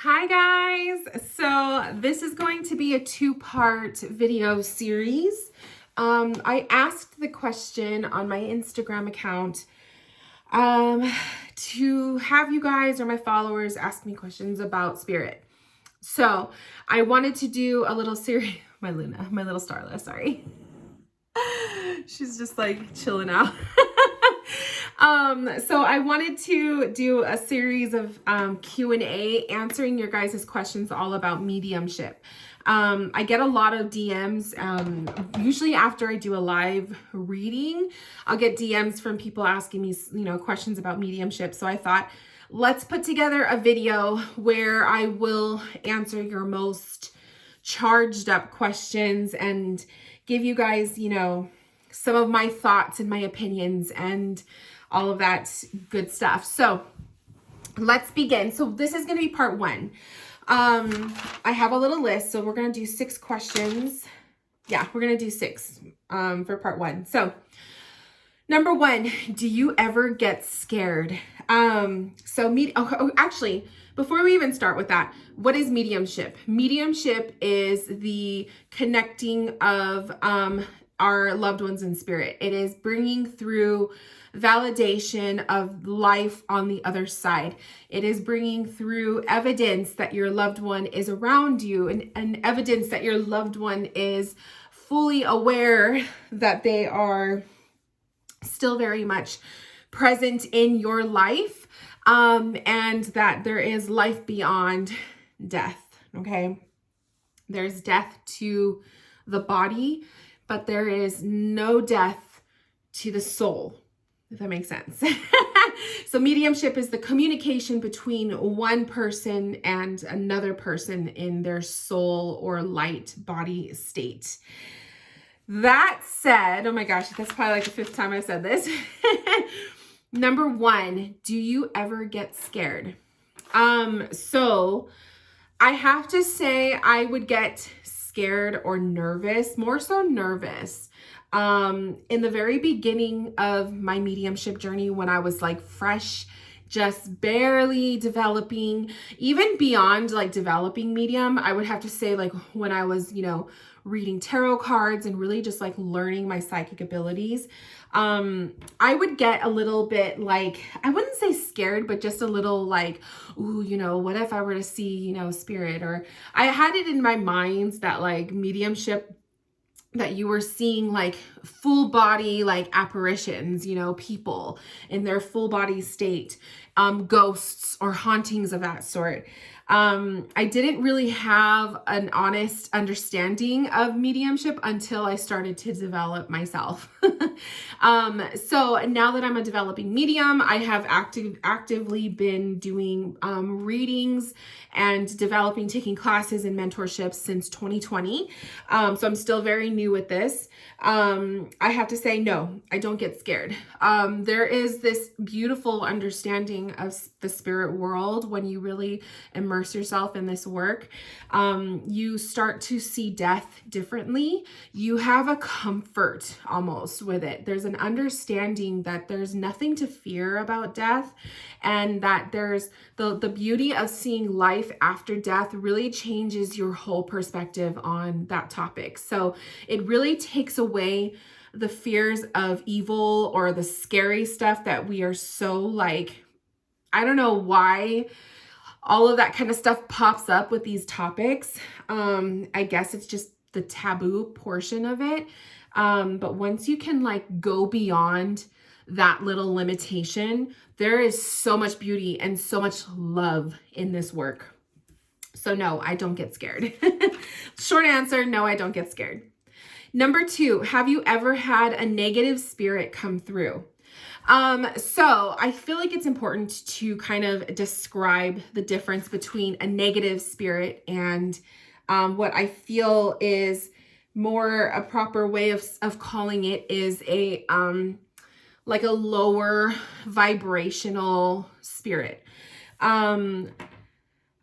Hi guys! So this is going to be a two-part video series. I asked the question on my Instagram account to have you guys or my followers ask me questions about spirit. So I wanted to do a little series, my Luna, my little Starla, sorry. She's just like chilling out. So I wanted to do a series of Q&A answering your guys' questions all about mediumship. I get a lot of DMs, usually after I do a live reading, I'll get DMs from people asking me, questions about mediumship. So I thought, let's put together a video where I will answer your most charged up questions and give you guys, some of my thoughts and my opinions and all of that good stuff. So let's begin. So this is going to be part one. I have a little list, so we're going to do 6 questions. Yeah, we're going to do 6 for part one. So number 1, do you ever get scared? Actually, before we even start with that, what is mediumship? Mediumship is the connecting of our loved ones in spirit. It is bringing through validation of life on the other side. It is bringing through evidence that your loved one is around you and evidence that your loved one is fully aware that they are still very much present in your life, and that there is life beyond death, okay? There's death to the body, but there is no death to the soul, if that makes sense. So mediumship is the communication between one person and another person in their soul or light body state. That said, oh my gosh, that's probably like the 5th time I've said this. Number 1, do you ever get scared? So I have to say I would get scared or nervous, more so nervous. In the very beginning of my mediumship journey, when I was like fresh, just barely developing, even beyond like developing medium, I would have to say like when I was, reading tarot cards and really just like learning my psychic abilities, I would get a little bit like, I wouldn't say scared, but just a little like, ooh, what if I were to see, spirit? Or I had it in my mind that like mediumship, that you were seeing like full body, like apparitions, people in their full body state, ghosts or hauntings of that sort. I didn't really have an honest understanding of mediumship until I started to develop myself. So now that I'm a developing medium, I have actively been doing readings and taking classes and mentorships since 2020. So I'm still very new with this. I have to say, no, I don't get scared. There is this beautiful understanding of the spirit world when you really immerse yourself in this work. You start to see death differently. You have a comfort almost with it. There's an understanding that there's nothing to fear about death, and that there's the beauty of seeing life after death really changes your whole perspective on that topic. So it really takes away the fears of evil or the scary stuff that we are so like, I don't know why all of that kind of stuff pops up with these topics. I guess it's just the taboo portion of it. But once you can like go beyond that little limitation, there is so much beauty and so much love in this work. So no, I don't get scared. Short answer, no, I don't get scared. Number 2, have you ever had a negative spirit come through? So I feel like it's important to kind of describe the difference between a negative spirit and what I feel is more a proper way of calling it is a like a lower vibrational spirit.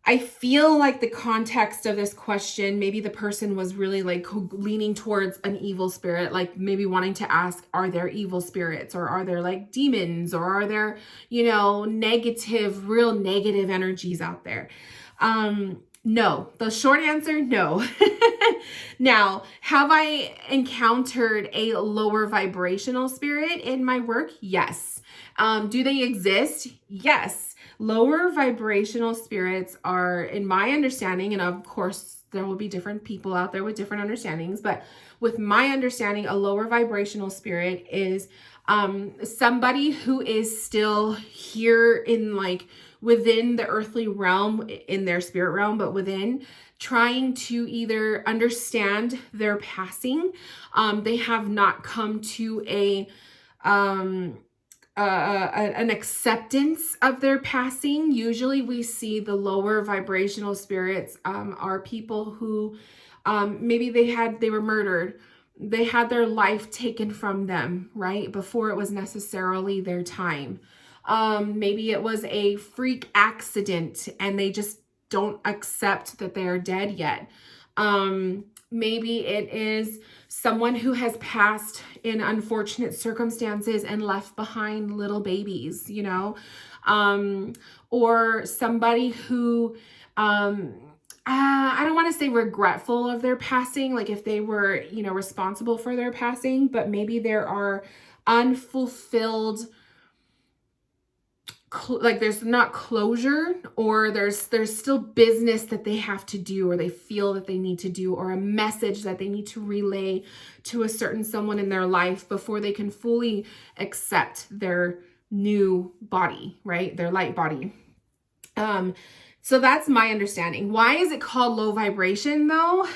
I feel like the context of this question, maybe the person was really like leaning towards an evil spirit, like maybe wanting to ask, are there evil spirits, or are there like demons, or are there, real negative energies out there? No, the short answer, no. Now, have I encountered a lower vibrational spirit in my work? Yes. Do they exist? Yes. Lower vibrational spirits are, in my understanding, and of course, there will be different people out there with different understandings, but with my understanding, a lower vibrational spirit is somebody who is still here in like within the earthly realm, in their spirit realm, but within, trying to either understand their passing. They have not come to an acceptance of their passing. Usually we see the lower vibrational spirits are people who maybe they were murdered. They had their life taken from them, right? Before it was necessarily their time. Maybe it was a freak accident and they just don't accept that they are dead yet. Maybe it is someone who has passed in unfortunate circumstances and left behind little babies, you know, or somebody who, I don't want to say regretful of their passing, like if they were, you know, responsible for their passing, but maybe there are unfulfilled, like there's not closure, or there's still business that they have to do, or they feel that they need to do, or a message that they need to relay to a certain someone in their life before they can fully accept their new body, right? Their light body. So that's my understanding. Why is it called low vibration though?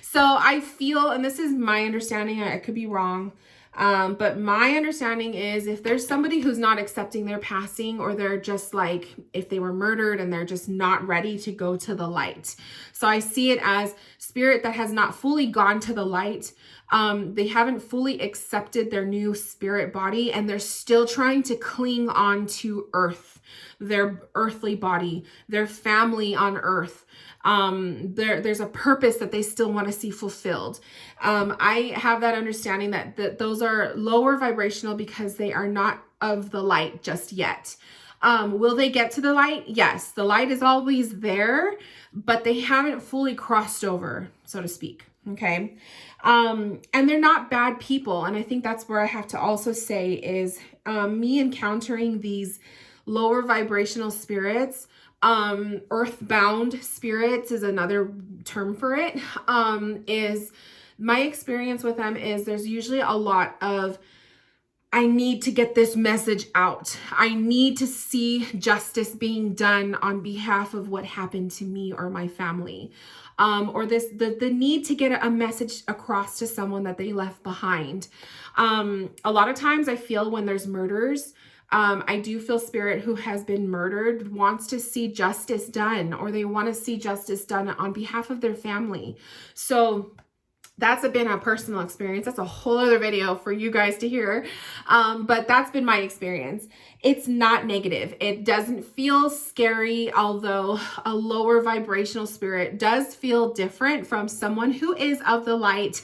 So I feel, and this is my understanding, I could be wrong, but my understanding is if there's somebody who's not accepting their passing, or they're just like, if they were murdered and they're just not ready to go to the light. So I see it as spirit that has not fully gone to the light. They haven't fully accepted their new spirit body, and they're still trying to cling on to earth, their earthly body, their family on earth. There's a purpose that they still want to see fulfilled. I have that understanding that those are lower vibrational because they are not of the light just yet. Will they get to the light? Yes, the light is always there, but they haven't fully crossed over, so to speak. Okay. And they're not bad people. And I think that's where I have to also say is, me encountering these lower vibrational spirits, earthbound spirits is another term for it, is my experience with them is there's usually a lot of, I need to get this message out. I need to see justice being done on behalf of what happened to me or my family. Or the need to get a message across to someone that they left behind. A lot of times I feel when there's murders, I do feel spirit who has been murdered wants to see justice done, or they want to see justice done on behalf of their family. So that's been a personal experience. That's a whole other video for you guys to hear. But that's been my experience. It's not negative. It doesn't feel scary, although a lower vibrational spirit does feel different from someone who is of the light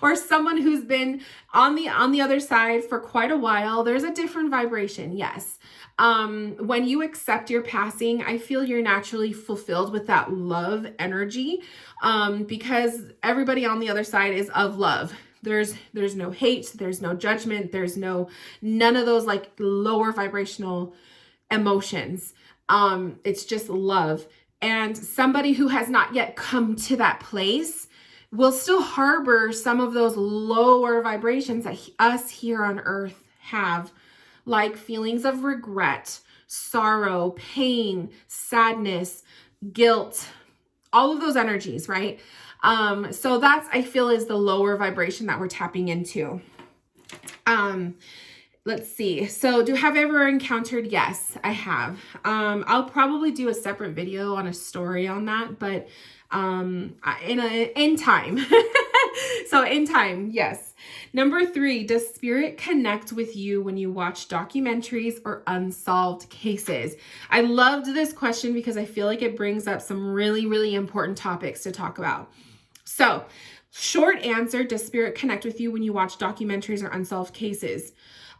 or someone who's been on the other side for quite a while. There's a different vibration. Yes. When you accept your passing, I feel you're naturally fulfilled with that love energy, because everybody on the other side is of love. There's no hate, there's no judgment, there's none of those like lower vibrational emotions. It's just love. And somebody who has not yet come to that place will still harbor some of those lower vibrations that us here on earth have, like feelings of regret, sorrow, pain, sadness, guilt, all of those energies, right? So that's, I feel, is the lower vibration that we're tapping into. Let's see. So have I ever encountered? Yes, I have. I'll probably do a separate video on a story on that, but in time. So in time, yes. Number 3, does spirit connect with you when you watch documentaries or unsolved cases? I loved this question because I feel like it brings up some really, really important topics to talk about. So, short answer, does spirit connect with you when you watch documentaries or unsolved cases?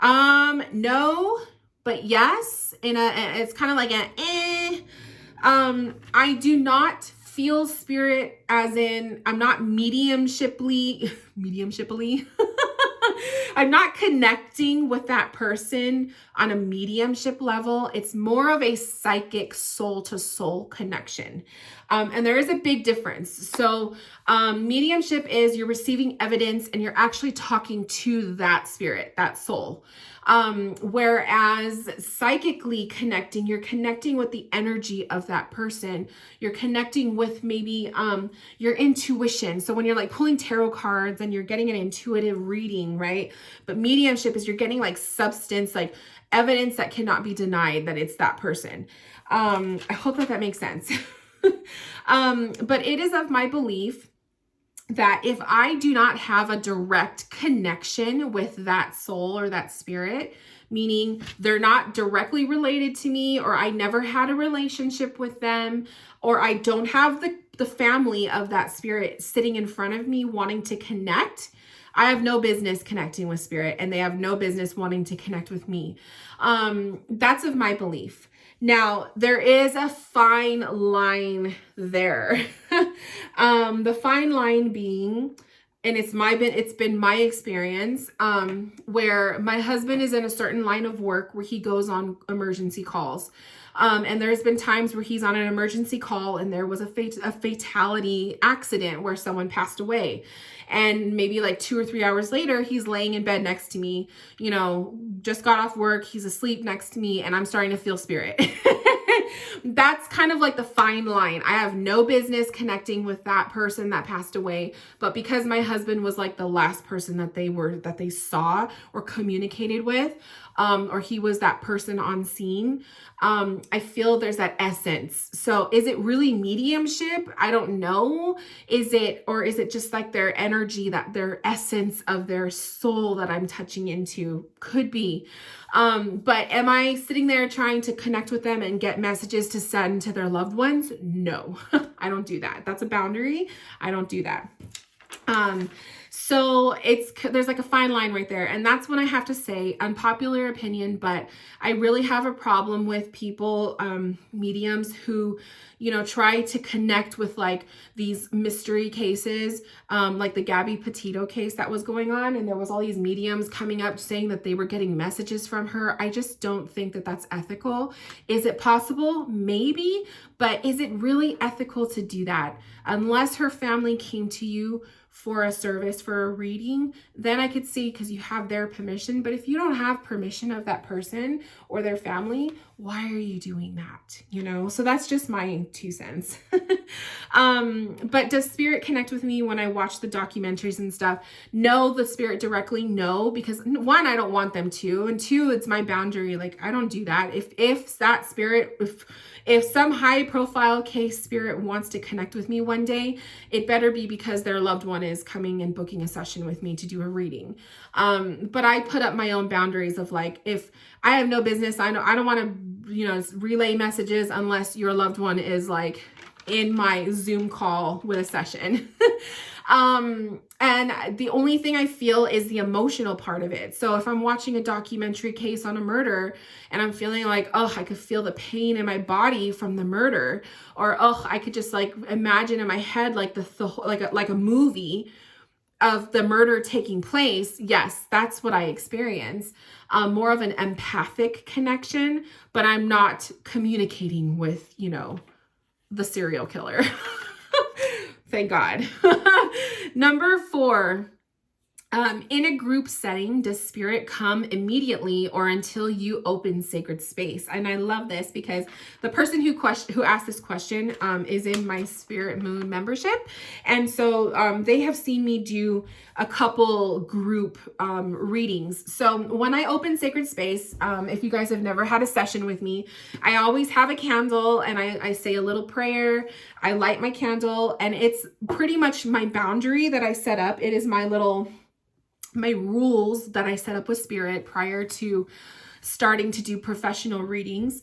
No, but yes. It's kind of like I do not feel spirit as in I'm not mediumshiply. I'm not connecting with that person on a mediumship level. It's more of a psychic soul to soul connection. And there is a big difference. So mediumship is you're receiving evidence and you're actually talking to that spirit, that soul. Whereas psychically connecting, you're connecting with the energy of that person. You're connecting with maybe your intuition. So when you're like pulling tarot cards and you're getting an intuitive reading, right? But mediumship is you're getting like substance, like evidence that cannot be denied that it's that person. I hope that makes sense. But it is of my belief that if I do not have a direct connection with that soul or that spirit, meaning they're not directly related to me, or I never had a relationship with them, or I don't have the family of that spirit sitting in front of me wanting to connect, I have no business connecting with spirit, and they have no business wanting to connect with me. That's of my belief. Now, there is a fine line there. The fine line being, and it's been my experience, where my husband is in a certain line of work where he goes on emergency calls. And there's been times where he's on an emergency call and there was a fatality accident where someone passed away. And maybe like 2 or 3 hours later, he's laying in bed next to me, just got off work. He's asleep next to me and I'm starting to feel spirit. That's kind of like the fine line. I have no business connecting with that person that passed away, but because my husband was like the last person that they saw or communicated with, or he was that person on scene, I feel there's that essence. So is it really mediumship? I don't know. Is it just like their energy, that their essence of their soul that I'm touching into? Could be. But am I sitting there trying to connect with them and get messages to send to their loved ones? No, I don't do that. That's a boundary. I don't do that. So there's like a fine line right there. And that's when I have to say, unpopular opinion, but I really have a problem with people, mediums who, try to connect with like these mystery cases, like the Gabby Petito case that was going on. And there was all these mediums coming up saying that they were getting messages from her. I just don't think that that's ethical. Is it possible? Maybe, but is it really ethical to do that? Unless her family came to you for a service, for a reading, then I could see, because you have their permission. But if you don't have permission of that person or their family, why are you doing that? So that's just my 2 cents. But does spirit connect with me when I watch the documentaries and stuff? No, the spirit directly, no, because 1, I don't want them to, and 2, it's my boundary. Like, I don't do that. If that spirit, if some high profile case spirit wants to connect with me one day, it better be because their loved one is coming and booking a session with me to do a reading. But I put up my own boundaries of like, if I have no business, I don't want to, relay messages unless your loved one is like in my Zoom call with a session. And the only thing I feel is the emotional part of it. So if I'm watching a documentary case on a murder and I'm feeling like, oh, I could feel the pain in my body from the murder, or, oh, I could just like imagine in my head, like like a movie of the murder taking place. Yes, that's what I experience. More of an empathic connection, but I'm not communicating with, the serial killer. Thank God. Number 4, in a group setting, does spirit come immediately or until you open sacred space? And I love this because the person who asked this question is in my Spirit Moon membership. And so they have seen me do a couple group readings. So when I open sacred space, if you guys have never had a session with me, I always have a candle and I say a little prayer. I light my candle, and it's pretty much my boundary that I set up. It is my rules that I set up with spirit prior to starting to do professional readings,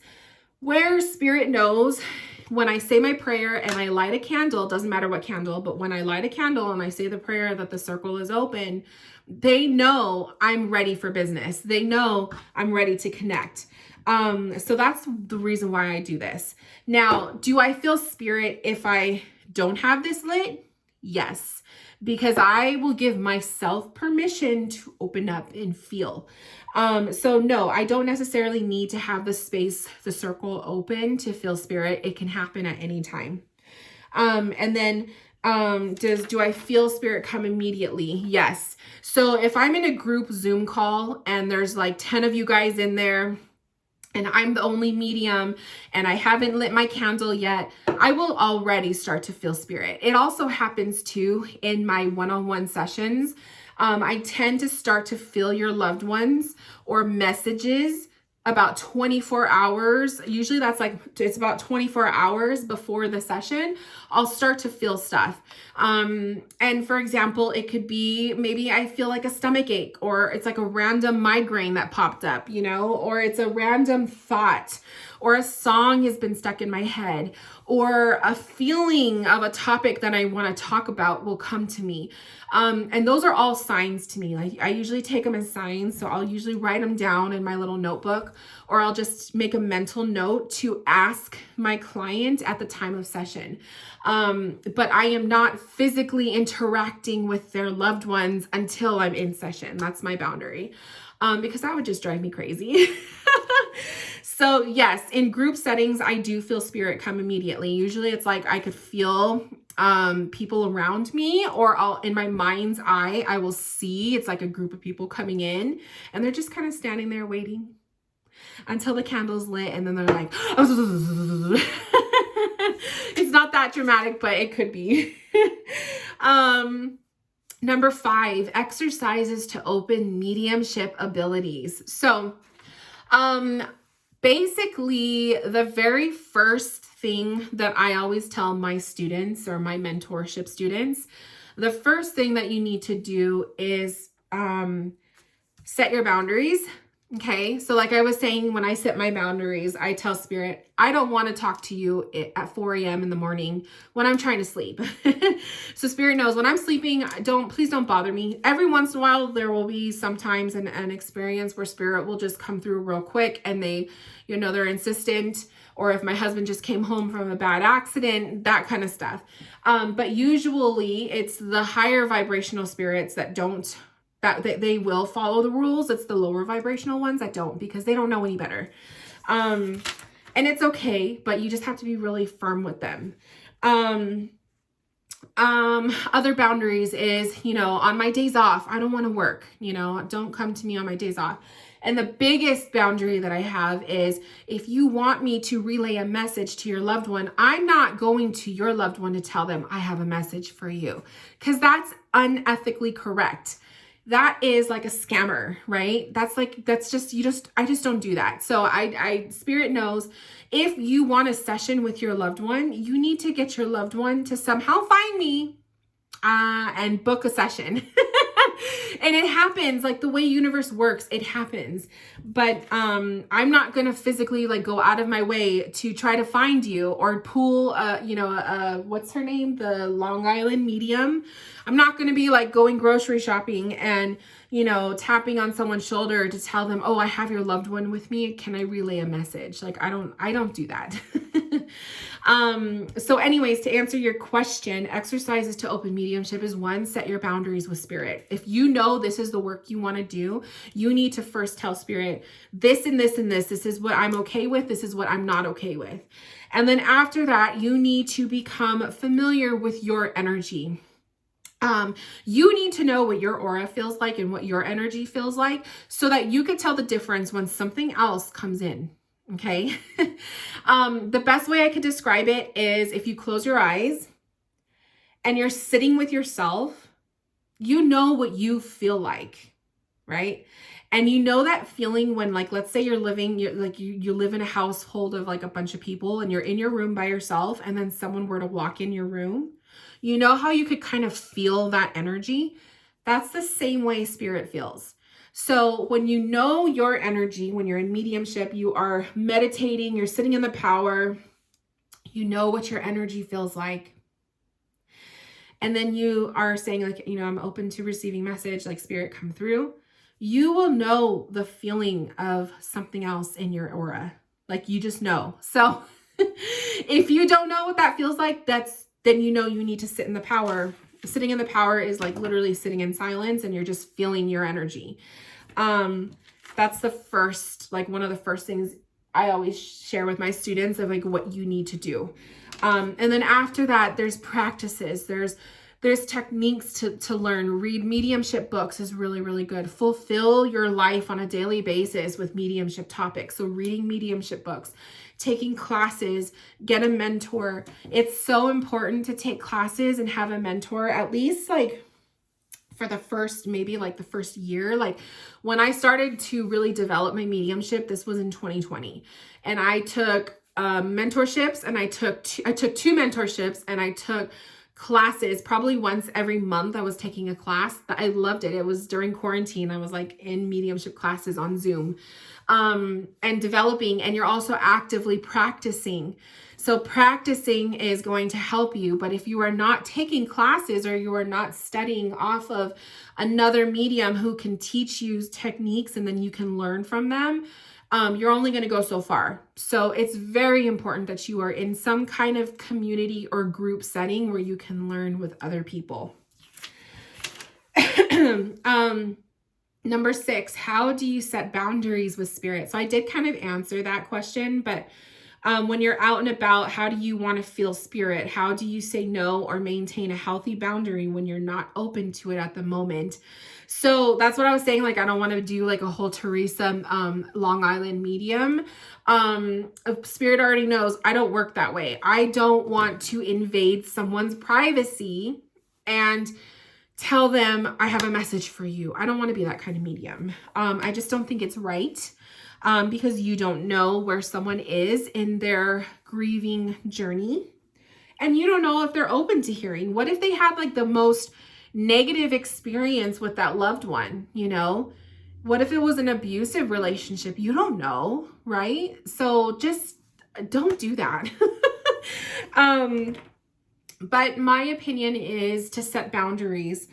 where spirit knows when I say my prayer and I light a candle, doesn't matter what candle, but when I light a candle and I say the prayer that the circle is open, they know I'm ready for business. They know I'm ready to connect. So that's the reason why I do this. Now, do I feel spirit if I don't have this lit? Yes, because I will give myself permission to open up and feel. So no, I don't necessarily need to have the space, the circle open to feel spirit. It can happen at any time. And then do I feel spirit come immediately? Yes. So if I'm in a group Zoom call and there's like 10 of you guys in there, and I'm the only medium and I haven't lit my candle yet, I will already start to feel spirit. It also happens too in my one-on-one sessions. I tend to start to feel your loved ones or messages about 24 hours. Usually that's like, it's about 24 hours before the session, I'll start to feel stuff. And for example, it could be, maybe I feel like a stomach ache, or it's like a random migraine that popped up, you know, or it's a random thought, or a song has been stuck in my head, or a feeling of a topic that I want to talk about will come to me. And those are all signs to me. Like, I usually take them as signs. So I'll usually write them down in my little notebook, or I'll just make a mental note to ask my client at the time of session. But I am not physically interacting with their loved ones until I'm in session. That's my boundary. Because that would just drive me crazy. So yes, in group settings, I do feel spirit come immediately. Usually it's like I could feel people around me, or in my mind's eye, I will see it's like a group of people coming in and they're just kind of standing there waiting until the candle's lit, and then they're like, it's not that dramatic, but it could be. Number 5, exercises to open mediumship abilities. So, basically the very first thing that I always tell my students or my mentorship students, the first thing that you need to do is, set your boundaries. Okay. So like I was saying, when I set my boundaries, I tell spirit, I don't want to talk to you at 4 a.m. in the morning when I'm trying to sleep. So spirit knows when I'm sleeping, please don't bother me. Every once in a while, there will be sometimes an experience where spirit will just come through real quick and they're insistent, or if my husband just came home from a bad accident, that kind of stuff. But usually it's the higher vibrational spirits that they will follow the rules. It's the lower vibrational ones that don't, because they don't know any better. And it's okay, but you just have to be really firm with them. Other boundaries is, on my days off, I don't want to work, don't come to me on my days off. And the biggest boundary that I have is, if you want me to relay a message to your loved one, I'm not going to your loved one to tell them I have a message for you, because that's unethically correct. That is like a scammer, right? I just don't do that. So spirit knows, if you want a session with your loved one, you need to get your loved one to somehow find me, and book a session. And it happens, like the way universe works, it happens. But I'm not going to physically like go out of my way to try to find you, or pull what's her name? The Long Island medium. I'm not going to be like going grocery shopping and, tapping on someone's shoulder to tell them, oh, I have your loved one with me. Can I relay a message? Like, I don't do that. So anyways, to answer your question, exercises to open mediumship is 1, set your boundaries with spirit. If you know this is the work you want to do, you need to first tell spirit, this and this and this. This is what I'm okay with. This is what I'm not okay with. And then after that, you need to become familiar with your energy. You need to know what your aura feels like and what your energy feels like, so that you can tell the difference when something else comes in. Okay. The best way I could describe it is, if you close your eyes and you're sitting with yourself, you know what you feel like, right? And you know that feeling when, like, let's say you live in a household of like a bunch of people, and you're in your room by yourself, and then someone were to walk in your room. You know how you could kind of feel that energy? That's the same way spirit feels. So when you know your energy, when you're in mediumship, you are meditating, you're sitting in the power, you know what your energy feels like. And then you are saying, like, I'm open to receiving message, like, spirit, come through. you will know the feeling of something else in your aura. Like, you just know. So if you don't know what that feels like, then you know you need to sit in the power. Sitting in the power is like literally sitting in silence, and you're just feeling your energy. That's the first, like one of the first things I always share with my students of like what you need to do. And then after that, there's practices. There's techniques to learn. Read mediumship books is really, really good. Fulfill your life on a daily basis with mediumship topics. So reading mediumship books, taking classes, get a mentor. It's so important to take classes and have a mentor, at least like for the first, maybe like the first year. Like when I started to really develop my mediumship, this was in 2020. And I took mentorships, and I took two mentorships, and I took classes probably once every month. I was taking a class. I loved it. It was during quarantine. I was like in mediumship classes on Zoom, and developing, and you're also actively practicing. So practicing is going to help you. But if you are not taking classes, or you are not studying off of another medium who can teach you techniques and then you can learn from them, you're only going to go so far. So it's very important that you are in some kind of community or group setting where you can learn with other people. Number 6, how do you set boundaries with spirit? So I did kind of answer that question, but when you're out and about, how do you want to feel spirit? How do you say no or maintain a healthy boundary when you're not open to it at the moment? So that's what I was saying. Like, I don't want to do like a whole Teresa, Long Island medium. Spirit already knows I don't work that way. I don't want to invade someone's privacy and tell them I have a message for you. I don't want to be that kind of medium. I just don't think it's right. Because you don't know where someone is in their grieving journey, and you don't know if they're open to hearing. What if they had like the most negative experience with that loved one? You know, what if it was an abusive relationship? You don't know, right? So just don't do that. But my opinion is to set boundaries.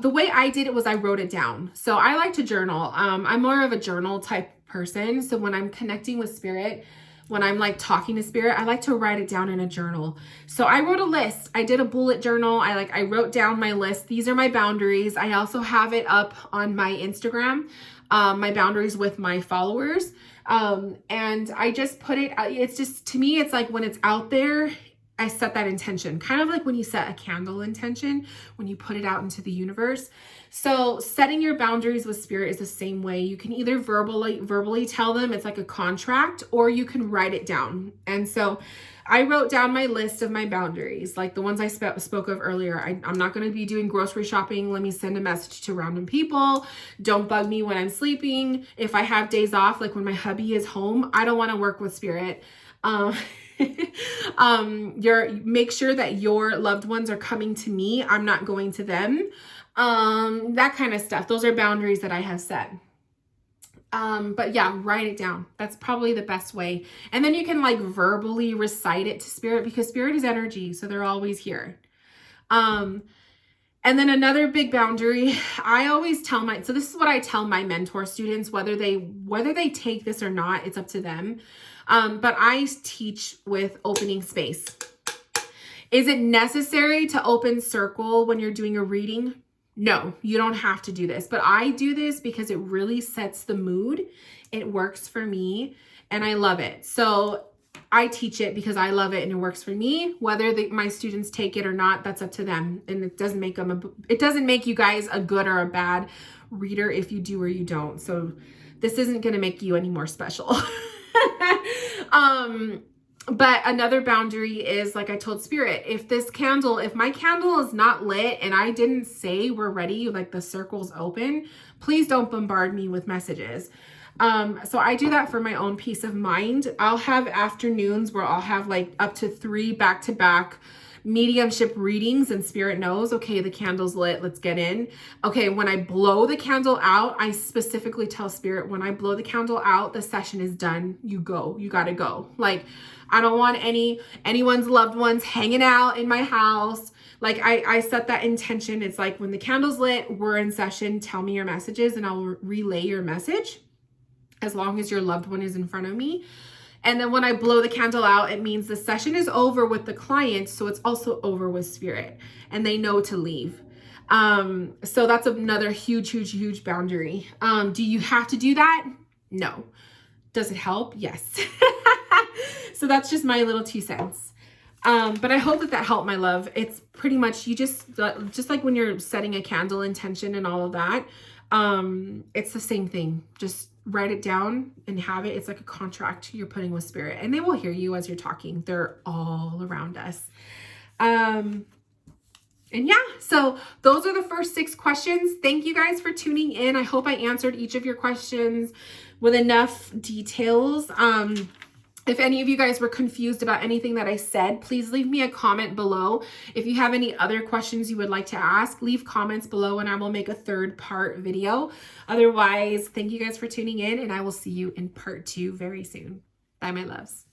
The way I did it was I wrote it down. So I like to journal. I'm more of a journal type person. So when I'm connecting with spirit, when I'm like talking to spirit, I like to write it down in a journal. So I wrote a list. I did a bullet journal. I wrote down my list. These are my boundaries. I also have it up on my Instagram, my boundaries with my followers. And I just put it, it's just, to me, it's like when it's out there, I set that intention, kind of like when you set a candle intention, when you put it out into the universe. So setting your boundaries with spirit is the same way. You can either verbally tell them, it's like a contract, or you can write it down. And so I wrote down my list of my boundaries, like the ones I spoke of earlier. I'm not going to be doing grocery shopping. Let me send a message to random people. Don't bug me when I'm sleeping. If I have days off, like when my hubby is home, I don't want to work with spirit. Make sure that your loved ones are coming to me. I'm not going to them. That kind of stuff. Those are boundaries that I have set. But yeah, write it down. That's probably the best way. And then you can like verbally recite it to spirit, because spirit is energy. So they're always here. And then another big boundary, I always tell so this is what I tell my mentor students, whether they take this or not, it's up to them. But I teach with opening space. Is it necessary to open circle when you're doing a reading? No, you don't have to do this, but I do this because it really sets the mood. It works for me and I love it. So I teach it because I love it and it works for me. Whether my students take it or not, that's up to them. And it doesn't make you guys a good or a bad reader if you do or you don't. So this isn't going to make you any more special. But another boundary is, like I told spirit, if my candle is not lit and I didn't say we're ready, like the circle's open, please don't bombard me with messages. So I do that for my own peace of mind. I'll have afternoons where I'll have like up to 3 back-to-back mediumship readings, and spirit knows, okay, the candle's lit, let's get in. Okay, when I blow the candle out, I specifically tell spirit, when I blow the candle out, the session is done. You gotta go. Like, I don't want anyone's loved ones hanging out in my house. Like I set that intention. It's like when the candle's lit, we're in session, tell me your messages and I'll relay your message as long as your loved one is in front of me. And then when I blow the candle out, it means the session is over with the client. So it's also over with spirit and they know to leave. So that's another huge boundary. Do you have to do that? No. Does it help? Yes. So that's just my little 2 cents. But I hope that helped, my love. It's pretty much, you just like when you're setting a candle intention and all of that, it's the same thing. Just write it down and have it. It's like a contract you're putting with spirit, and they will hear you as you're talking. They're all around us. And yeah, so those are the first 6 questions. Thank you guys for tuning in. I hope I answered each of your questions with enough details. If any of you guys were confused about anything that I said, please leave me a comment below. If you have any other questions you would like to ask, leave comments below and I will make a 3rd part video. Otherwise, thank you guys for tuning in and I will see you in part 2 very soon. Bye, my loves.